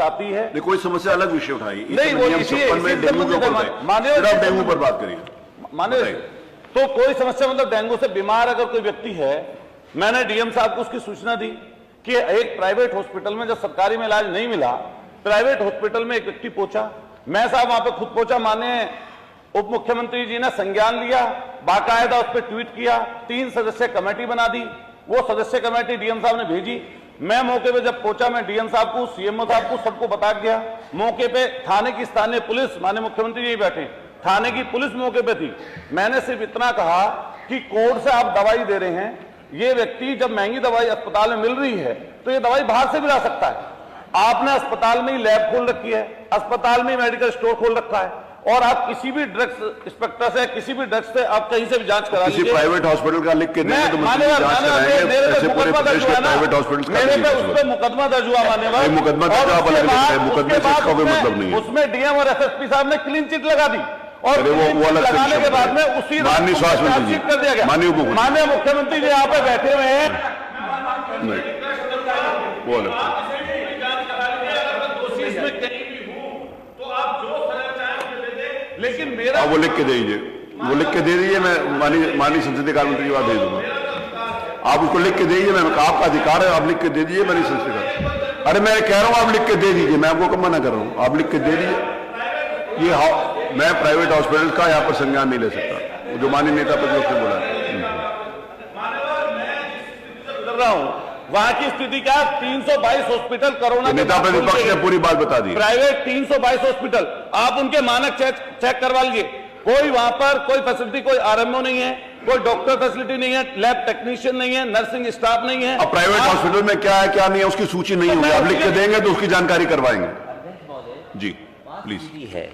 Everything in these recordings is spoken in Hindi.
आती है। नहीं, कोई समस्या अलग विषय उठाई नहीं, वो डेंगू पर बात करिए माने तो कोई समस्या, मतलब डेंगू से बीमार अगर कोई व्यक्ति है, मैंने डीएम साहब को उसकी सूचना दी कि एक प्राइवेट हॉस्पिटल में जब सरकारी में इलाज नहीं मिला, प्राइवेट हॉस्पिटल में एक व्यक्ति पहुंचा, मैं साहब वहां पे खुद पहुंचा, माननीय उप मुख्यमंत्री जी ने संज्ञान लिया, बाकायदा उस पर ट्वीट किया, 3 सदस्य कमेटी बना दी, वो सदस्य कमेटी डीएम साहब ने भेजी। मैं मौके पे जब पहुंचा, मैं डीएम साहब को, सीएमओ साहब को, सबको बता गया। मौके पे थाने की स्थानीय पुलिस, माननीय मुख्यमंत्री जी बैठे, थाने की पुलिस मौके पे थी। मैंने सिर्फ इतना कहा कि कोर्ट से आप दवाई दे रहे हैं, ये व्यक्ति जब महंगी दवाई अस्पताल में मिल रही है तो ये दवाई बाहर से भी ला सकता है। आपने अस्पताल में ही लैब खोल रखी है, अस्पताल में ही मेडिकल स्टोर खोल रखा है, और आप किसी भी ड्रग्स इंस्पेक्टर से, किसी भी ड्रग्स से आप कहीं से भी जांच करा लीजिए। किसी प्राइवेट हॉस्पिटल का लिख के देंगे तो मेरे पे उस पर मुकदमा दर्ज हुआ, मान्यवर मुकदमा मतलब नहीं है। उसमें डीएम और एसएसपी साहब ने क्लीन चिट लगा दी, और वो लगाने के बाद में उसी माननीय स्वास्थ्य मंत्री कर दिया गया। माननीय मुख्यमंत्री जी यहाँ पे बैठे हुए हैं, लेकिन मेरा वो लिख के दे दीजिए, वो लिख के दे दीजिए, मैं माननीय संसदीय कार्य मंत्री की बात भेज दूंगा। आप उसको लिख के दे दीजिए, मैं आपका अधिकार है, आप लिख के दे दीजिए माननीय संसदीय कार्य। अरे मैं कह रहा हूँ आप लिख के दे दीजिए, मैं आपको कब मना कर रहा हूँ, आप लिख के दे दीजिए। ये मैं प्राइवेट हॉस्पिटल का यहाँ पर संज्ञान नहीं ले सकता, जो माननीय नेता प्रतिपक्ष ने बोला कर रहा हूँ। वहां की स्थिति क्या, 322 हॉस्पिटल कोरोना, नेता प्रतिपक्ष ने पूरी बात बता दी, प्राइवेट 322 हॉस्पिटल, आप उनके मानक चेक करवा लीजिए। कोई वहां पर कोई फैसिलिटी, कोई आरएमओ नहीं है, कोई डॉक्टर फैसिलिटी नहीं है, लैब टेक्नीशियन नहीं है, नर्सिंग स्टाफ नहीं है। अब प्राइवेट हॉस्पिटल में क्या है क्या नहीं है उसकी सूची नहीं होगी, आप लिख के देंगे तो उसकी जानकारी करवाएंगे। जी प्लीज। है,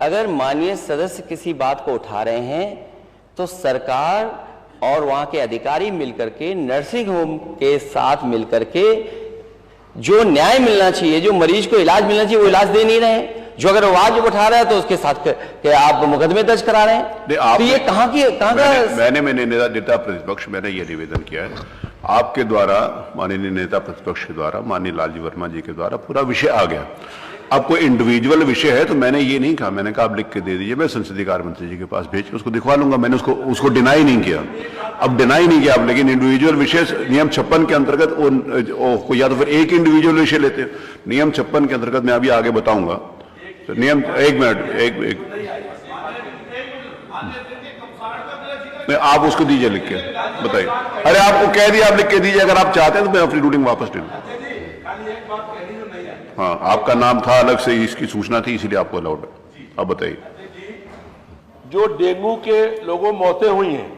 अगर माननीय सदस्य किसी बात को उठा रहे हैं तो सरकार और वहां के अधिकारी मिलकर के, नर्सिंग होम के साथ मिलकर के जो न्याय मिलना चाहिए, जो मरीज को इलाज मिलना चाहिए, वो इलाज दे नहीं रहे हैं। जो अगर आवाज उठा रहा है तो उसके साथ के आप मुकदमे दर्ज करा रहे हैं। तो ये कहाँ का मैंने नेता प्रतिपक्ष मैंने ये निवेदन किया है आपके द्वारा, माननीय नेता प्रतिपक्ष के द्वारा, माननीय लालजी वर्मा जी के द्वारा पूरा विषय आ गया। अब कोई इंडिविजुअल विषय है तो मैंने ये नहीं कहा, मैंने कहा आप लिख के दे दीजिए, मैं संसदीय कार्य मंत्री जी के पास भेज के उसको दिखवा लूंगा। मैंने उसको डिनाई नहीं किया, अब डिनाई नहीं किया, लेकिन इंडिविजुअल विषय नियम 56 के अंतर्गत या तो फिर एक इंडिविजुअल विषय लेते हैं। नियम 56 के अंतर्गत मैं अभी आगे बताऊंगा। तो नियम, एक मिनट, आप उसको दीजिए लिख के, बताइए। अरे आपको कह दिया, आप लिख के दीजिए, अगर आप चाहते हैं तो मैं अपनी रूलिंग वापस ले लूँ। हाँ, आपका नाम था अलग से, इसकी सूचना थी, इसीलिए आपको अलाउड है। अब बताइए। जो डेंगू के लोगों मौतें हुई हैं